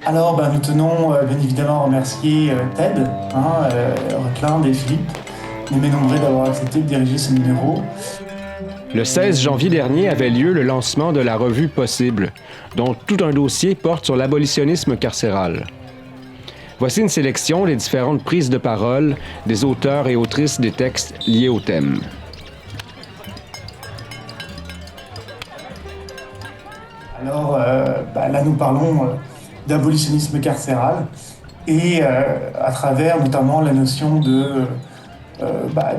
Alors, nous tenons bien évidemment à remercier Ted, Rutland et Philippe, les nombreux d'avoir accepté de diriger ce numéro. Le 16 janvier dernier avait lieu le lancement de la revue Possible, dont tout un dossier porte sur l'abolitionnisme carcéral. Voici une sélection des différentes prises de parole des auteurs et autrices des textes liés au thème. Alors, là, nous parlons d'abolitionnisme carcéral et à travers notamment la notion de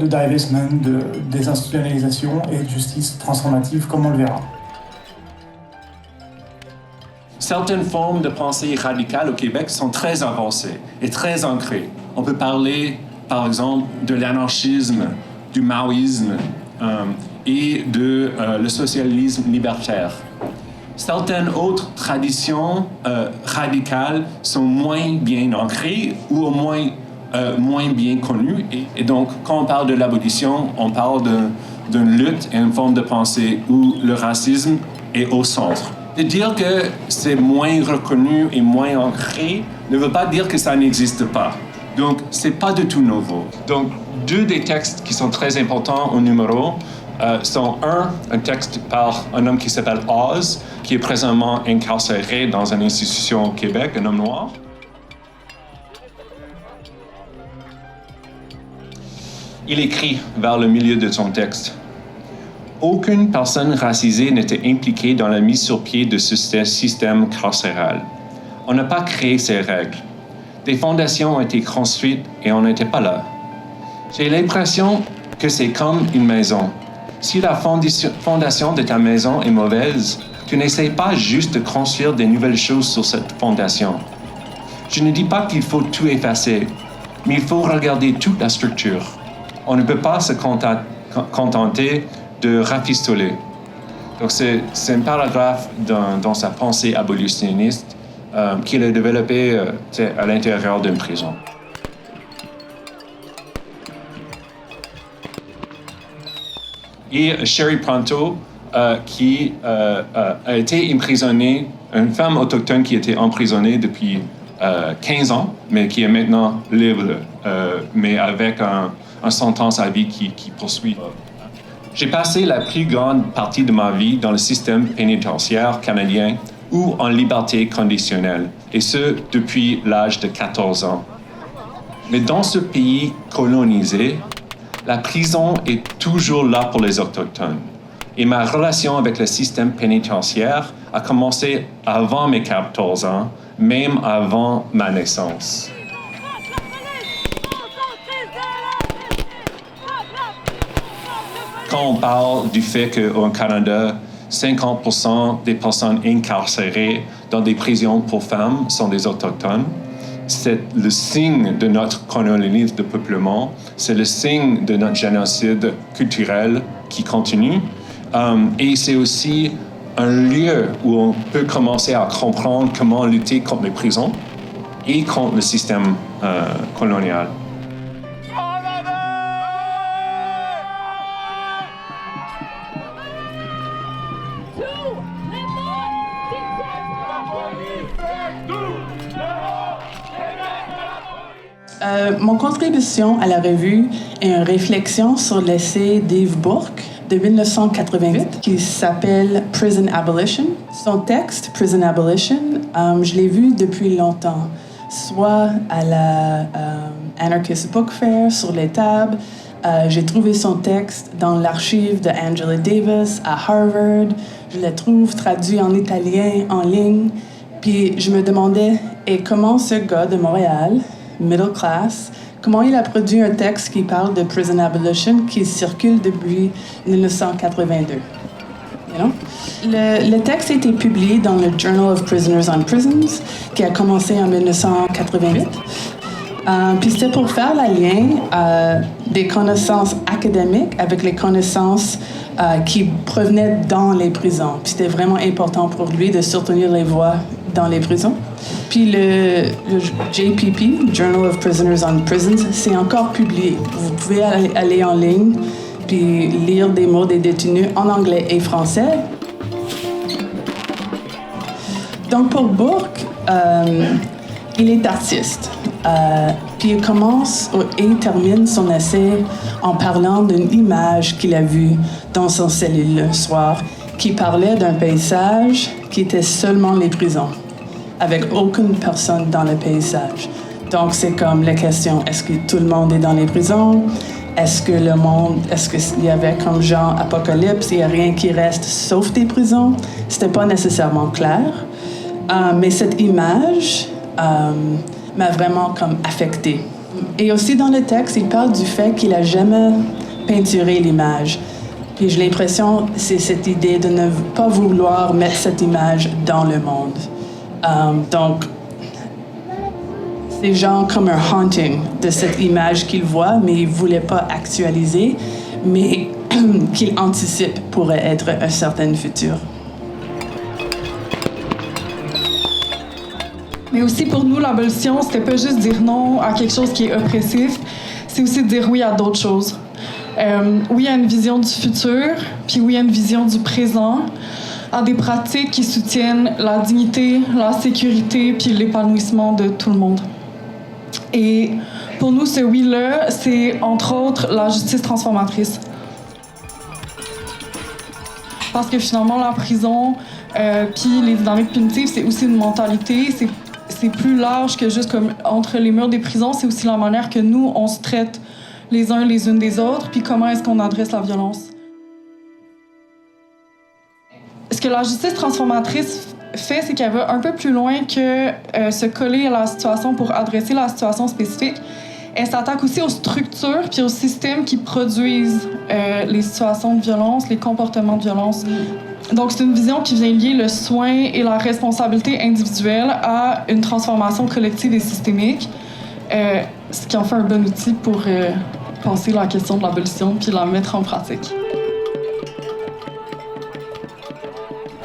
divestment, de désinstitutionnalisation et de justice transformative, comme on le verra. Certaines formes de pensée radicale au Québec sont très avancées et très ancrées. On peut parler, par exemple, de l'anarchisme, du maoïsme et de le socialisme libertaire. Certaines autres traditions radicales sont moins bien ancrées ou au moins moins bien connues. Et donc, quand on parle de l'abolition, on parle d'une lutte et une forme de pensée où le racisme est au centre. De dire que c'est moins reconnu et moins ancré ne veut pas dire que ça n'existe pas. Donc, c'est pas du tout nouveau. Donc, deux des textes qui sont très importants au numéro sont un texte par un homme qui s'appelle Oz, qui est présentement incarcéré dans une institution au Québec, un homme noir. Il écrit vers le milieu de son texte: aucune personne racisée n'était impliquée dans la mise sur pied de ce système carcéral. On n'a pas créé ces règles. Des fondations ont été construites et on n'était pas là. J'ai l'impression que c'est comme une maison. Si la fondation de ta maison est mauvaise, tu n'essayes pas juste de construire des nouvelles choses sur cette fondation. Je ne dis pas qu'il faut tout effacer, mais il faut regarder toute la structure. On ne peut pas se contenter de rafistoler. Donc c'est un paragraphe dans sa pensée abolitionniste qu'il a développé à l'intérieur d'une prison. Et Sherry Pronto, qui a été emprisonnée, une femme autochtone qui était emprisonnée depuis 15 ans, mais qui est maintenant libre, mais avec un sentence à vie qui poursuit. J'ai passé la plus grande partie de ma vie dans le système pénitentiaire canadien ou en liberté conditionnelle, et ce, depuis l'âge de 14 ans. Mais dans ce pays colonisé, la prison est toujours là pour les Autochtones. Et ma relation avec le système pénitentiaire a commencé avant mes 14 ans, même avant ma naissance. Quand on parle du fait qu'au Canada, 50% des personnes incarcérées dans des prisons pour femmes sont des Autochtones, c'est le signe de notre colonialisme de peuplement, c'est le signe de notre génocide culturel qui continue. Et c'est aussi un lieu où on peut commencer à comprendre comment lutter contre les prisons et contre le système colonial. Mon contribution à la revue est une réflexion sur l'essai d'Yves Bourque de 1988 qui s'appelle Prison Abolition. Son texte, Prison Abolition, je l'ai vu depuis longtemps, soit à la Anarchist Book Fair, sur les tables. J'ai trouvé son texte dans l'archive de Angela Davis à Harvard. Je le trouve traduit en italien, en ligne. Puis je me demandais, et comment ce gars de Montréal, middle class, comment il a produit un texte qui parle de prison abolition qui circule depuis 1982. You know? Le texte a été publié dans le Journal of Prisoners on Prisons, qui a commencé en 1988. Puis c'était pour faire le lien des connaissances académiques avec les connaissances qui provenaient dans les prisons. Puis c'était vraiment important pour lui de soutenir les voix dans les prisons. Puis le JPP, Journal of Prisoners on Prisons, c'est encore publié. Vous pouvez aller en ligne puis lire des mots des détenus en anglais et français. Donc pour Bourque, Il est artiste. Puis il commence et il termine son essai en parlant d'une image qu'il a vue dans son cellule le soir, qui parlait d'un paysage qui était seulement les prisons, avec aucune personne dans le paysage. Donc c'est comme la question, est-ce que tout le monde est dans les prisons? Est-ce qu'il y avait comme genre apocalypse, il n'y a rien qui reste sauf des prisons? C'était pas nécessairement clair. Mais cette image m'a vraiment comme affectée. Et aussi dans le texte, il parle du fait qu'il n'a jamais peinturé l'image. Puis j'ai l'impression que c'est cette idée de ne pas vouloir mettre cette image dans le monde. Donc, c'est genre comme un haunting de cette image qu'il voit, mais il ne voulait pas actualiser, mais qu'il anticipe pourrait être un certain futur. Mais aussi pour nous, l'abolition, c'était pas juste dire non à quelque chose qui est oppressif, c'est aussi dire oui à d'autres choses. Oui à une vision du futur, puis oui à une vision du présent, à des pratiques qui soutiennent la dignité, la sécurité, puis l'épanouissement de tout le monde. Et pour nous, ce oui-là, c'est entre autres la justice transformatrice. Parce que finalement, la prison, puis les dynamiques punitives, c'est aussi une mentalité, c'est plus large que juste comme entre les murs des prisons, c'est aussi la manière que nous, on se traite les uns les unes des autres, puis comment est-ce qu'on adresse la violence. Ce que la justice transformatrice fait, c'est qu'elle va un peu plus loin que se coller à la situation pour adresser la situation spécifique. Elle s'attaque aussi aux structures puis aux systèmes qui produisent les situations de violence, les comportements de violence. Donc, c'est une vision qui vient lier le soin et la responsabilité individuelle à une transformation collective et systémique, ce qui en fait un bon outil pour penser la question de l'abolition puis la mettre en pratique.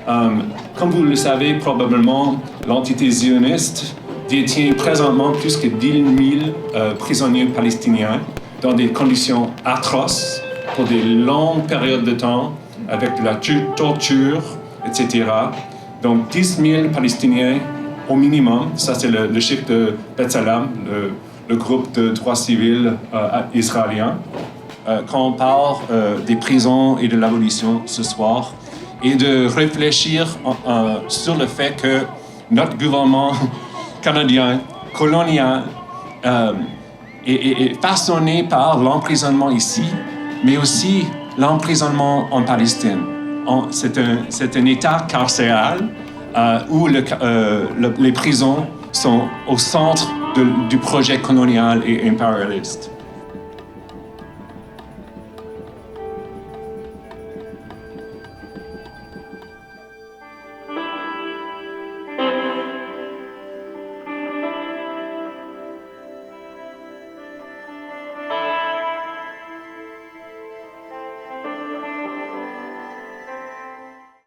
Comme vous le savez probablement, l'entité zioniste détient présentement plus que 10 000 prisonniers palestiniens dans des conditions atroces pour des longues périodes de temps, avec de la torture, etc. Donc 10 000 Palestiniens au minimum, ça c'est le chiffre de B'Tselem, le groupe de droits civils israélien. Quand on parle des prisons et de l'abolition ce soir, et de réfléchir sur le fait que notre gouvernement canadien, colonial, est façonné par l'emprisonnement ici, mais aussi l'emprisonnement en Palestine. C'est un état carcéral où les prisons sont au centre du projet colonial et impérialiste.